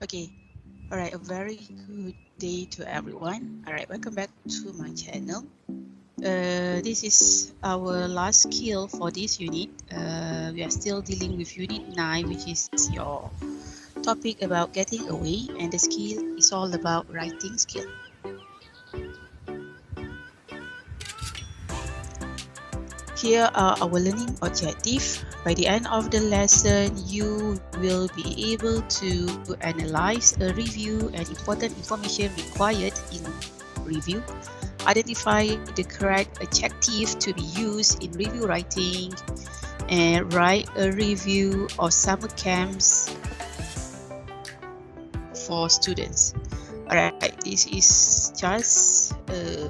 Okay, all right, a very good day to everyone. All right, welcome back to my channel. This is our last skill for this unit. We are still dealing with unit 9, which is your topic about getting away, and the skill is all about writing skill. Here are our learning objectives. By the end of the lesson, you will be able to analyze a review and important information required in review, identify the correct adjective to be used in review writing, and write a review of summer camps for students. Alright, this is just a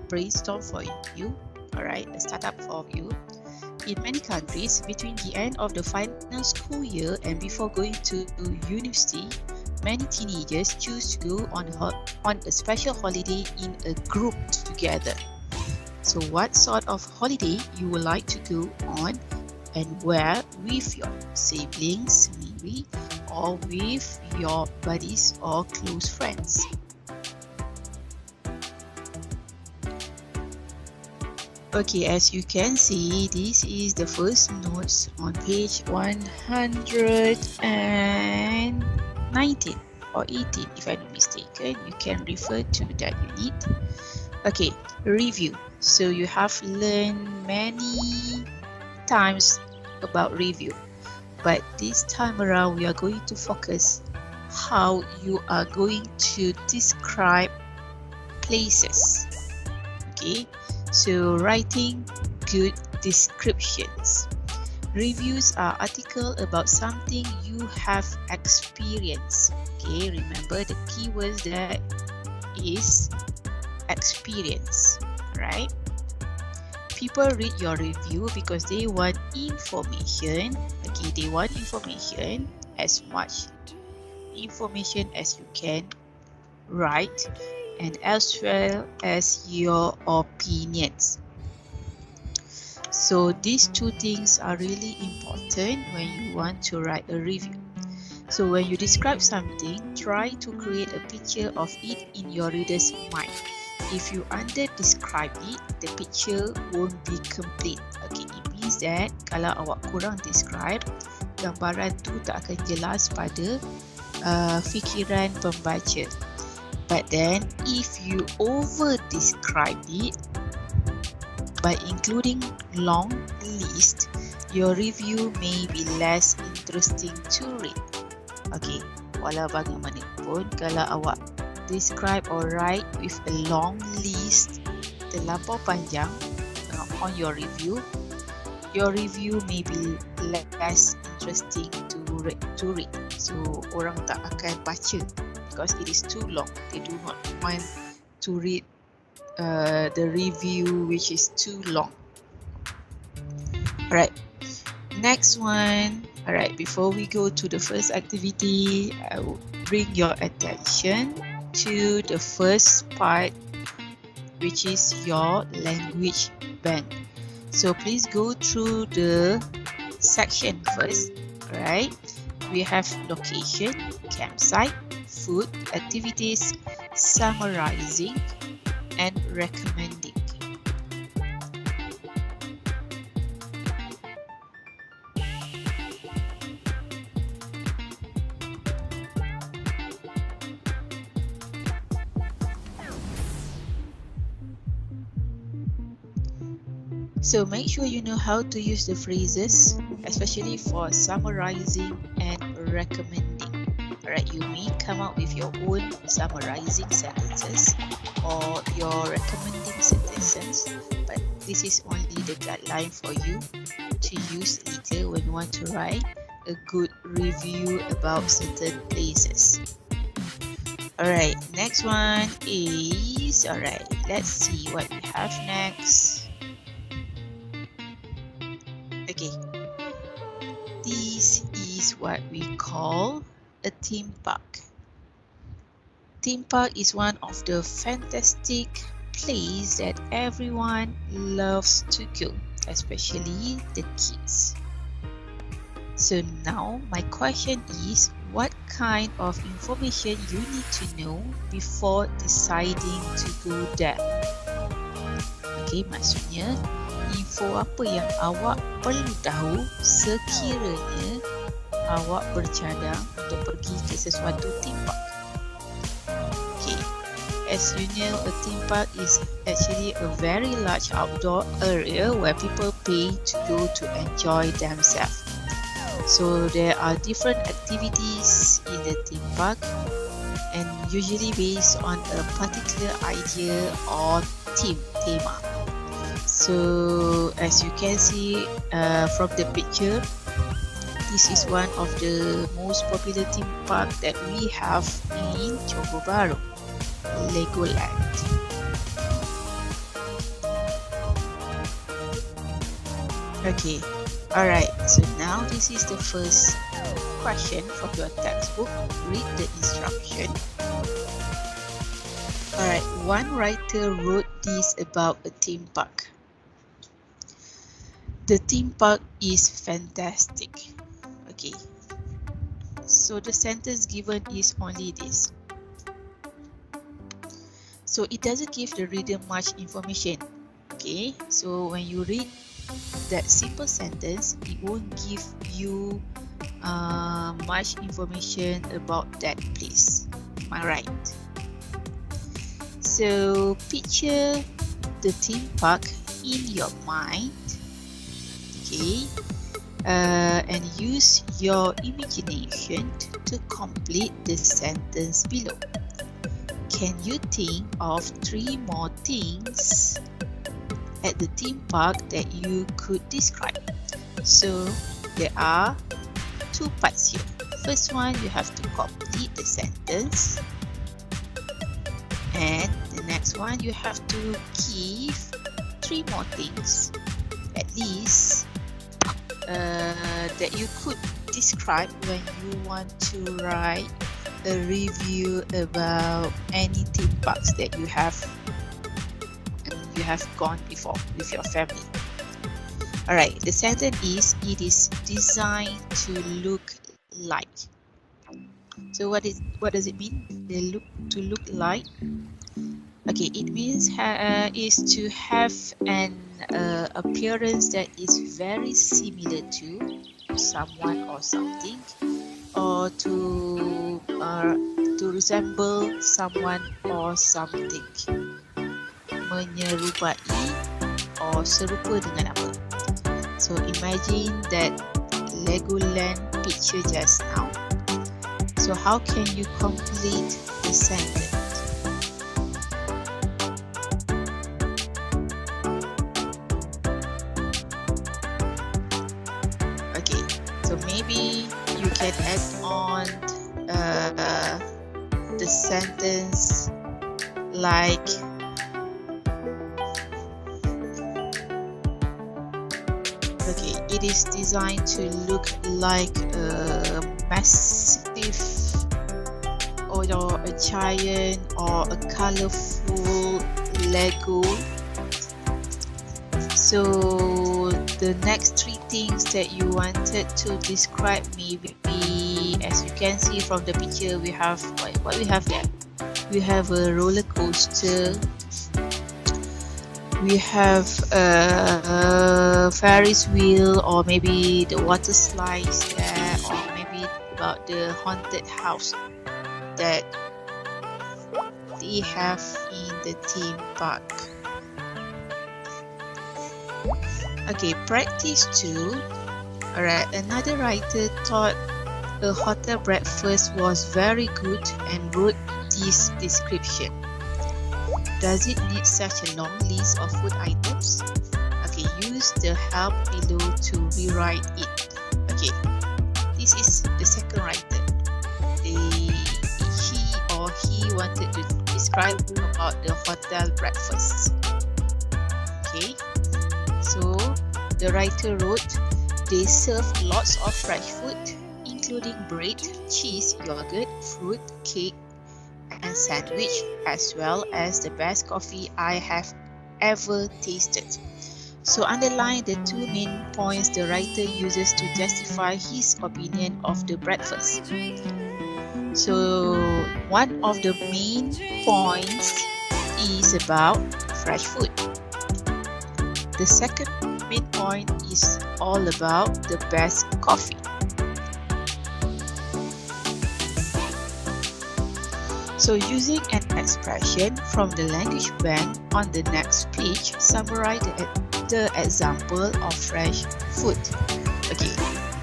brainstorm for you. Alright, a startup for you. In many countries, between the end of the final school year and before going to university, many teenagers choose to go on a special holiday in a group together. So what sort of holiday you would like to go on and where with your siblings maybe, or with your buddies or close friends? Okay, as you can see, this is the first notes on page 119 or 18 if I'm not mistaken. You can refer to that unit. Okay, review. So you have learned many times about review, but this time around we are going to focus how you are going to describe places. Okay, so writing good descriptions. Reviews are articles about something you have experienced. Okay, remember the keywords that is experience, right? People read your review because they want information. Okay, they want information, as much information as you can write, and as well as your opinions. So these two things are really important when you want to write a review. So when you describe something, try to create a picture of it in your reader's mind. If you under-describe it, the picture won't be complete. Okay, it means that kalau awak kurang describe, gambaran tu tak akan jelas pada fikiran pembaca. But then, if you over-describe it by including long list, your review may be less interesting to read. Okay, walau bagaimanapun, kalau awak describe or write with a long list terlampau panjang on your review may be less interesting to read. So orang tak akan baca because it is too long. They do not want to read the review which is too long. Alright, next one. Alright, before we go to the first activity, I will bring your attention to the first part, which is your language bank. So please go through the section first. Right, we have location, campsite, food, activities, summarizing, and recommending. So make sure you know how to use the phrases, especially for summarizing and recommending. Alright, you may come up with your own summarizing sentences or your recommending sentences, but this is only the guideline for you to use later when you want to write a good review about certain places. Alright, next one is, alright, let's see what we have next. Okay, this is what we call a theme park. Theme park is one of the fantastic places that everyone loves to go, especially the kids. So now my question is, what kind of information you need to know before deciding to go there. Okay, maksudnya info apa yang awak perlu tahu sekiranya awak bercadang untuk pergi ke sesuatu theme park. Okay, as you know, a theme park is actually a very large outdoor area where people pay to go to enjoy themselves. So there are different activities in the theme park and usually based on a particular idea or tema. So as you can see from the picture, this is one of the most popular theme park that we have in Johor Bahru, Legoland. Okay. Alright, so now this is the first question from your textbook. Read the instruction. Alright, one writer wrote this about a theme park. The theme park is fantastic. Okay, so the sentence given is only this. So it doesn't give the reader much information. Okay, so when you read that simple sentence, it won't give you much information about that place. Am I right? So picture the theme park in your mind, okay, and use your imagination to complete the sentence below. Can you think of 3 more things at the theme park that you could describe? So there are 2 parts here. First one, you have to complete the sentence, and the next one, you have to give 3 more things at least that you could describe when you want to write a review about any theme parks that you have gone before with your family. Alright, the sentence is, it is designed to look like. So what does it mean? To look like? Okay, it means is to have an appearance that is very similar to someone or something, or to resemble someone or something. Menyerupai or serupa dengan apa. So imagine that Legoland picture just now. So how can you complete the sentence? Okay, so maybe you can add on the sentence like, okay, it is designed to look like a massive or a giant or a colorful Lego. So the next 3 things that you wanted to describe maybe, as you can see from the picture, we have what we have there. We have a roller coaster. We have a Ferris wheel, or maybe the water slides there, or maybe about the haunted house that they have in the theme park. Okay, practice 2. Alright, another writer thought a hotel breakfast was very good and wrote this description. Does it need such a long list of food items? Okay, use the help below to rewrite it. Okay, this is the second writer. She or he wanted to describe about the hotel breakfast. Okay, so the writer wrote, they serve lots of fresh food, including bread, cheese, yogurt, fruit, cake, and sandwich, as well as the best coffee I have ever tasted. So underline the two main points the writer uses to justify his opinion of the breakfast. So one of the main points is about fresh food. The second main point is all about the best coffee. So using an expression from the language bank on the next page, summarize the example of fresh food. Okay,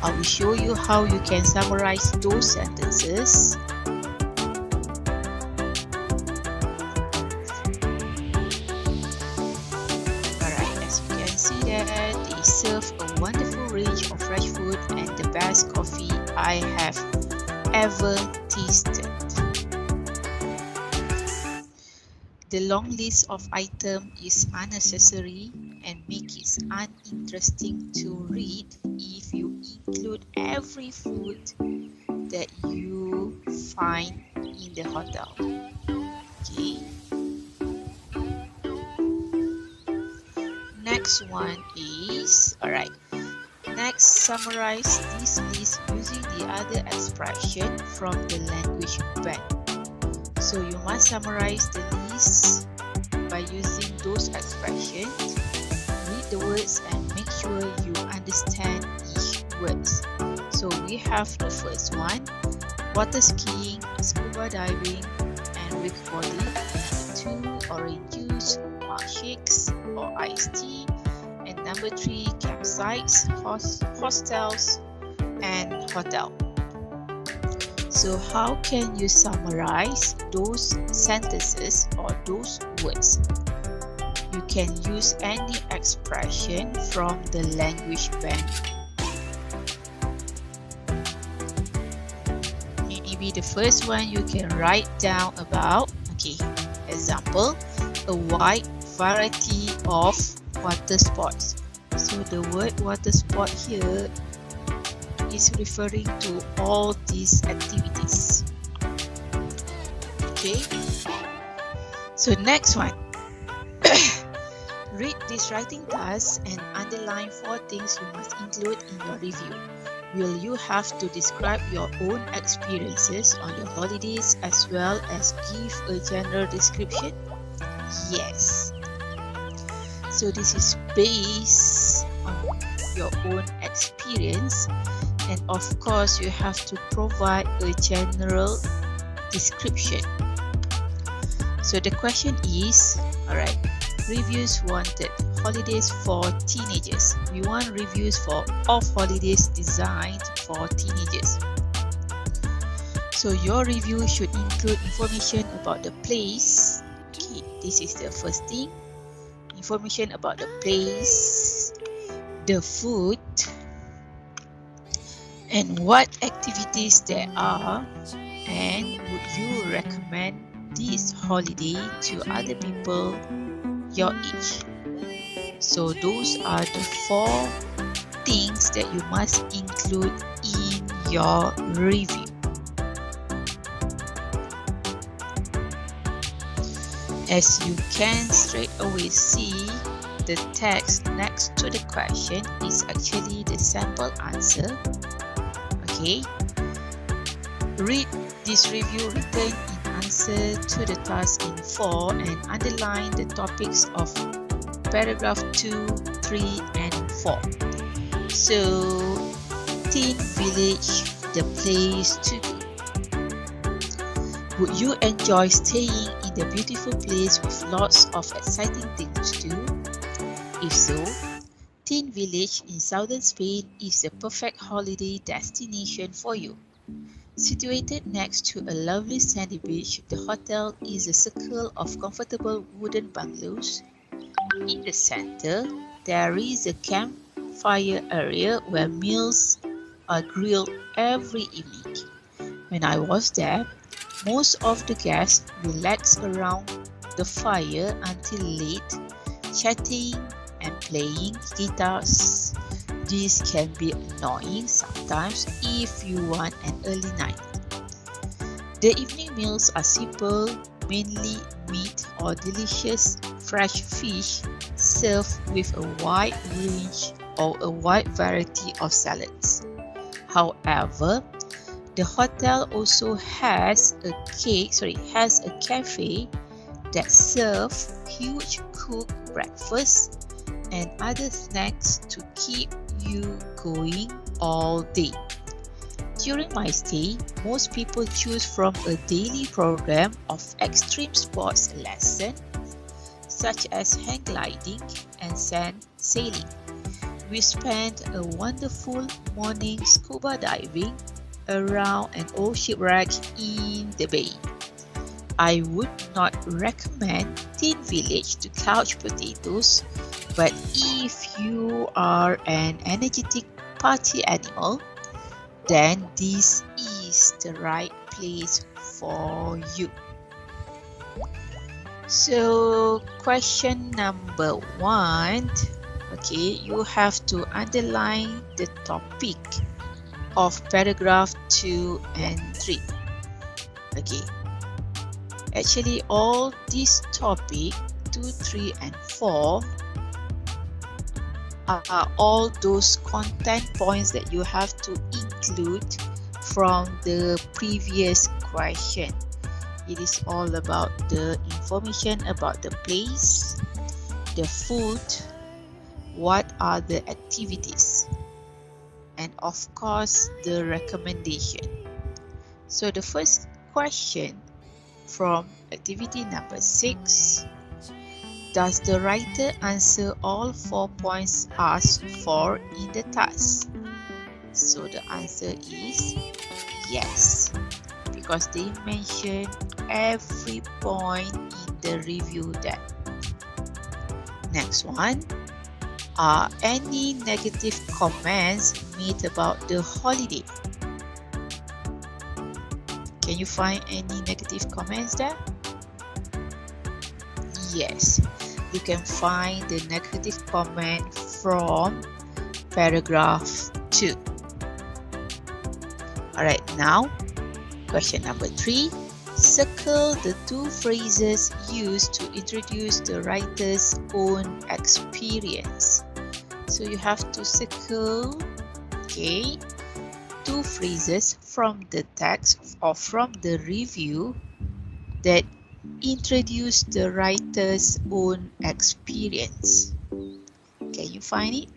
I will show you how you can summarize those sentences. Alright, as you can see that they serve a wonderful range of fresh food and the best coffee I have ever tasted. The long list of items is unnecessary and make it uninteresting to read if you include every food that you find in the hotel. Okay. Next one is, alright, next summarize this list using the other expression from the language bank. So you must summarize the list by using those expressions. Read the words and make sure you understand each word. So we have the first one, water skiing, scuba diving, and Rick Volley. 2, orange juice, milkshakes or iced tea. And number 3, campsites, hostels, and hotel. So how can you summarize those sentences or those words? You can use any expression from the language bank. Maybe the first one you can write down about, okay, example, a wide variety of water sports. So the word water sport here is referring to all these activities. Okay, so next one. Read this writing task and underline 4 things you must include in your review. Will you have to describe your own experiences on your holidays as well as give a general description? Yes. So this is based on your own experience, and of course you have to provide a general description. So the question is, alright, reviews wanted, holidays for teenagers. We want reviews for off holidays designed for teenagers. So your review should include information about the place. Okay, this is the first thing. Information about the place, the food, and what activities there are, and would you recommend this holiday to other people your age? So those are the 4 things that you must include in your review. As you can straight away see, the text next to the question is actually the sample answer. Okay, read this review written in answer to the task in 4 and underline the topics of paragraph 2, 3, and 4. So, Teen Village, the place to be. Would you enjoy staying in the beautiful place with lots of exciting things to do? If so, Teen Village in southern Spain is the perfect holiday destination for you. Situated next to a lovely sandy beach, the hotel is a circle of comfortable wooden bungalows. In the center, there is a campfire area where meals are grilled every evening. When I was there, most of the guests relaxed around the fire until late, chatting and playing guitars. This can be annoying sometimes if you want an early night. The evening meals are simple, mainly meat or delicious fresh fish served with a wide range or a wide variety of salads. However, the hotel also has a cafe that serves huge cooked breakfast and other snacks to keep you going all day. During my stay, most people choose from a daily program of extreme sports lessons such as hang gliding and sand sailing. We spent a wonderful morning scuba diving around an old shipwreck in the bay. I would not recommend Tin Village to couch potatoes, but if you are an energetic party animal, then this is the right place for you. So question number 1, okay, you have to underline the topic of paragraph 2 and 3. Okay, actually all these topic 2, 3 and 4 are all those content points that you have to include from the previous question. It is all about the information about the place, the food, what are the activities, and of course the recommendation. So the first question from activity number 6, does the writer answer all 4 points asked for in the task? So the answer is yes, because they mention every point in the review deck. Next one, are any negative comments made about the holiday? Can you find any negative comments there? Yes, you can find the negative comment from paragraph 2. Alright, now question number 3. Circle the 2 phrases used to introduce the writer's own experience. So you have to circle, okay, 2 phrases from the text or from the review that introduce the writer's own experience. Can you find it?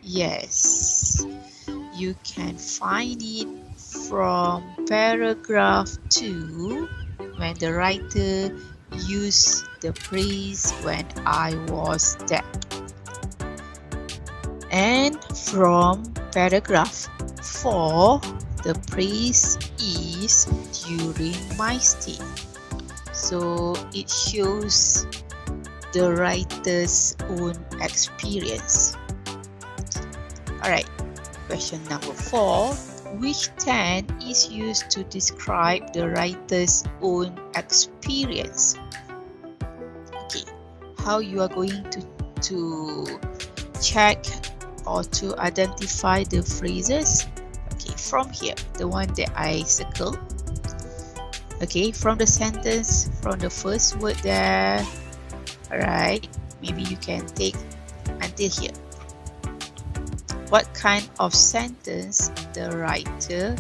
Yes, you can find it from paragraph 2 when the writer used the phrase "when I was there," and from paragraph 4 the phrase is "during my stay." So it shows the writer's own experience. Alright, question number 4. Which tense is used to describe the writer's own experience? Okay, how you are going to check or to identify the phrases? Okay, from here, the one that I circled. Okay, from the sentence, from the first word there. Alright, maybe you can take until here. What kind of sentence the writer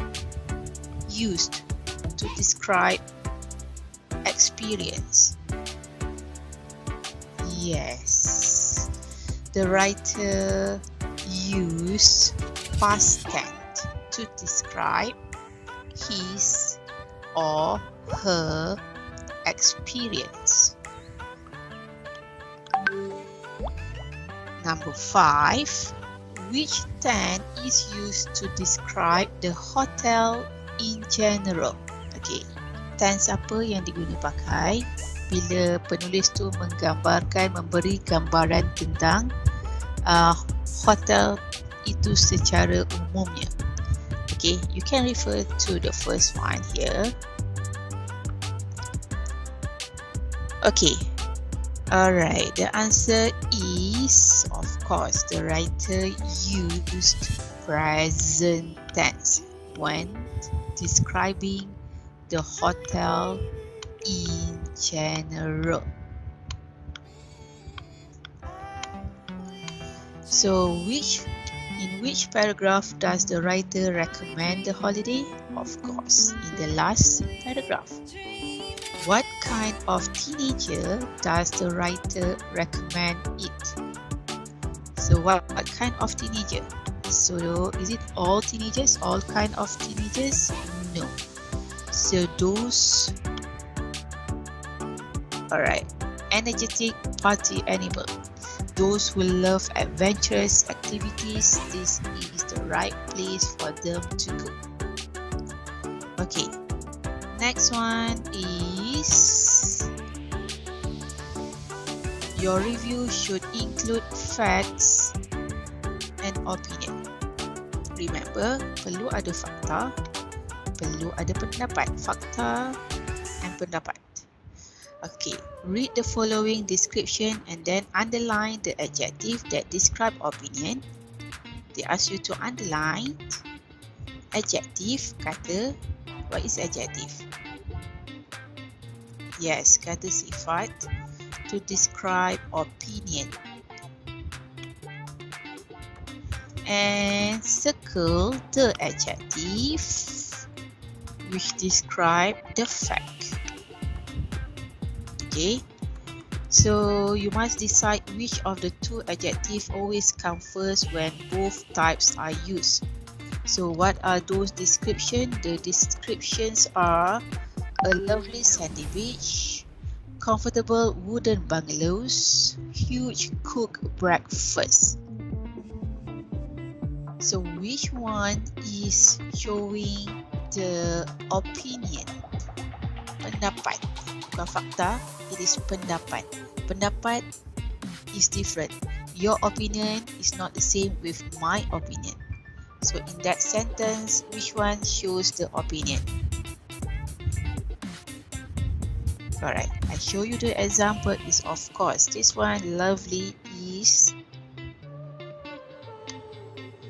used to describe experience? Yes, the writer used past tense to describe his or her experience. Number 5. Which tense is used to describe the hotel in general? Okay, tense apa yang diguna pakai bila penulis tu memberi gambaran tentang hotel itu secara umumnya. Okay, you can refer to the first one here. Okay. Alright, the answer is, of course, the writer used present tense when describing the hotel in general. So in which paragraph does the writer recommend the holiday? Of course, in the last paragraph. What kind of teenager does the writer recommend it? So what kind of teenager? So is it all teenagers, all kind of teenagers? No. So those, alright, energetic party animal. Those who love adventurous activities, this is the right place for them to go. Okay, next one is your review should include facts and opinion. Remember, perlu ada fakta, perlu ada pendapat. Fakta and pendapat. Okay, read the following description and then underline the adjective that describe opinion. They ask you to underline adjective, kata. What is adjective? Yes, kata sifat to describe opinion. And circle the adjective which describe the fact. Okay, so you must decide which of the two adjectives always come first when both types are used. So what are those descriptions? The descriptions are a lovely sandy beach, comfortable wooden bungalows, huge cooked breakfast. So which one is showing the opinion? Pendapat, bukan fakta, it is pendapat. Pendapat is different. Your opinion is not the same with my opinion. So in that sentence, which one shows the opinion? Alright, I show you the example is of course this one. Lovely is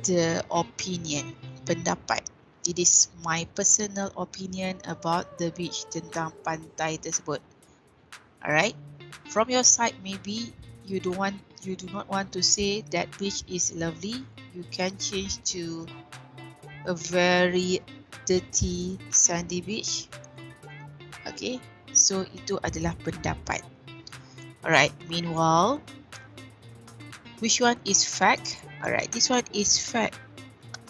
the opinion, pendapat. It is my personal opinion about the beach, tentang pantai tersebut. Alright, from your side maybe you do not want to say that beach is lovely. You can change to a very dirty sandy beach. Okay, so itu adalah pendapat. Alright, meanwhile, which one is fact? Alright, this one is fact.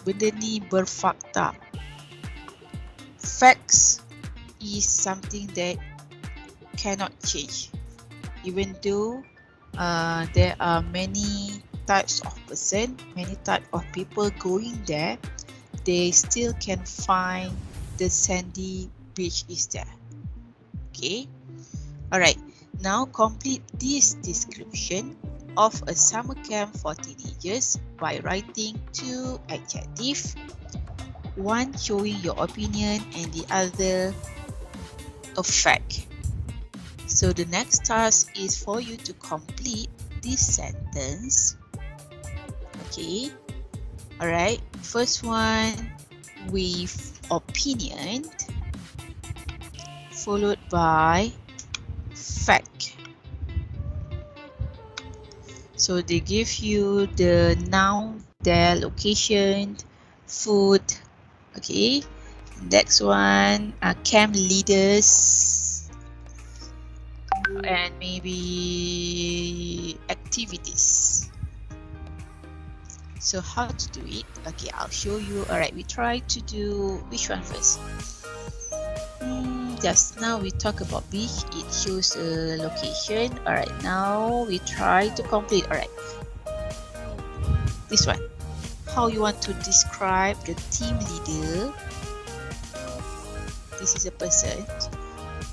Benda ni berfakta. Facts is something that cannot change. Even though there are many types of person, many types of people going there, they still can find the sandy beach is there. Okay. Alright, now complete this description of a summer camp for teenagers by writing two adjectives, one showing your opinion and the other a fact. So the next task is for you to complete this sentence. Okay, alright, first one with opinion followed by fact. So they give you the noun, their location, food. Okay, next one are camp leaders and maybe activities. So how to do it? Okay, I'll show you. Alright, we try to do which one first? Just now we talk about beach, it shows a location. Alright, now we try to complete. Alright, this one, how you want to describe the team leader. This is a person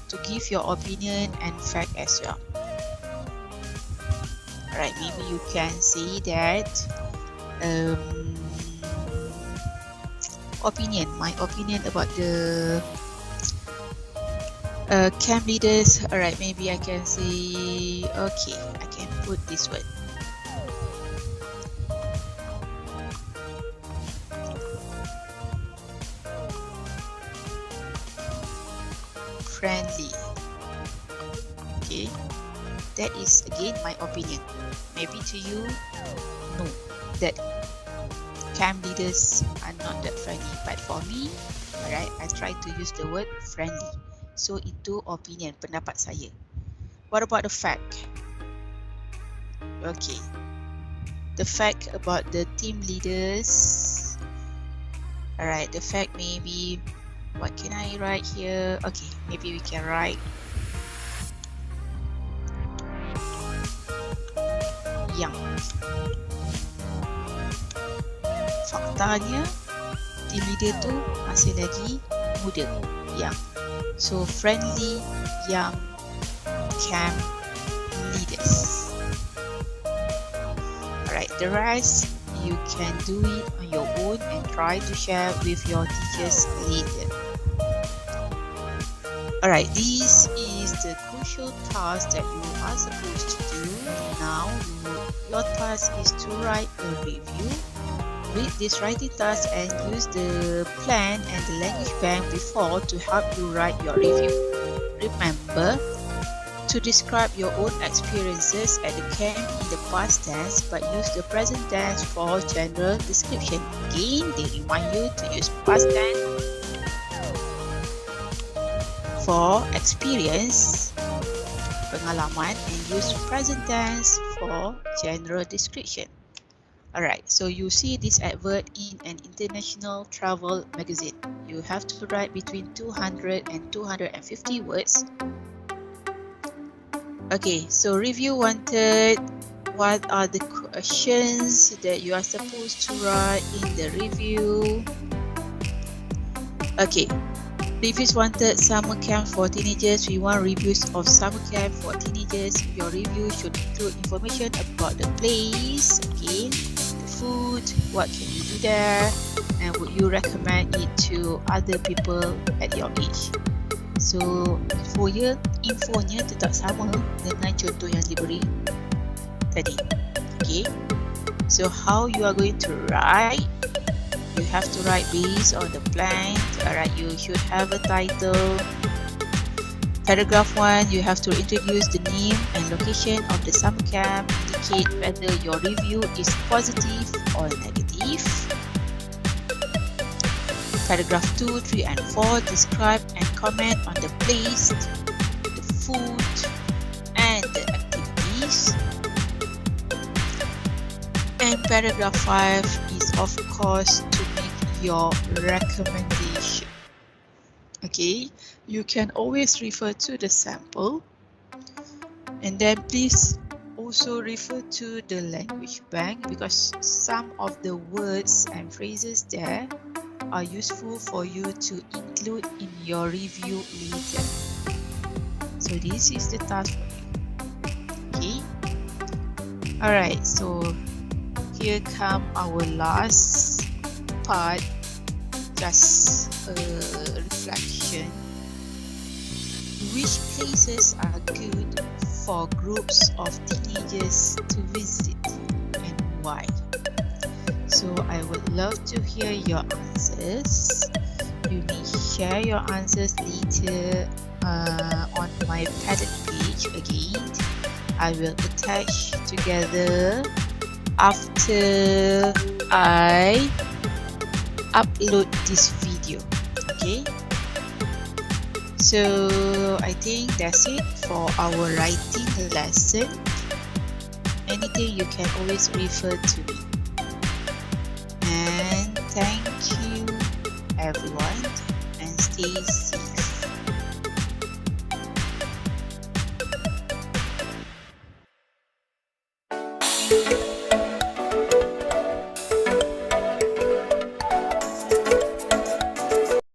to give your opinion and fact as well. Alright, maybe you can say that opinion, my opinion about the camp leaders. Alright, maybe I can say, okay, I can put this word. Friendly. Okay, that is again my opinion. Maybe to you know that camp leaders are not that friendly, but for me, alright, I try to use the word friendly. So itu opinion, pendapat saya. What about the fact? Okay, the fact about the team leaders. Alright, the fact maybe, what can I write here? Okay, maybe we can write young. Faktanya, team leader tu masih lagi muda, young. So friendly young camp leaders. Alright, the rest you can do it on your own and try to share with your teachers later. Alright, this is the crucial task that you are supposed to do. Now, your task is to write a review. Read this writing task and use the plan and the language bank before to help you write your review. Remember to describe your own experiences at the camp in the past tense, but use the present tense for general description. Again, they remind you to use past tense for experience, pengalaman, and use present tense for general description. Alright, so you see this advert in an international travel magazine. You have to write between 200 and 250 words. Okay, so review wanted. What are the questions that you are supposed to write in the review? Okay, reviews wanted summer camp for teenagers. We want reviews of summer camp for teenagers. Your review should include information about the place, again, the food, what can you do there, and would you recommend it to other people at your age. So infonya tetap sama dengan contoh yang diberi tadi. Okay, so how you are going to write? You have to write based on the plan. Alright, you should have a title. Paragraph 1, you have to introduce the name and location of the summer camp, indicate whether your review is positive or negative. Paragraph 2, 3 and 4, describe and comment on the place, the food and the activities. And paragraph 5 is of course to make your recommendation. Okay, you can always refer to the sample, and then please also refer to the language bank because some of the words and phrases there are useful for you to include in your review later. So this is the task for you. Okay, alright, so here come our last part, just a reflection. Which places are good for groups of teenagers to visit and why? So I would love to hear your answers. You may share your answers later on my Padlet page again. I will attach together after I upload this video. Okay, so I think that's it for our writing lesson. Anything you can always refer to me. And thank you everyone and stay safe.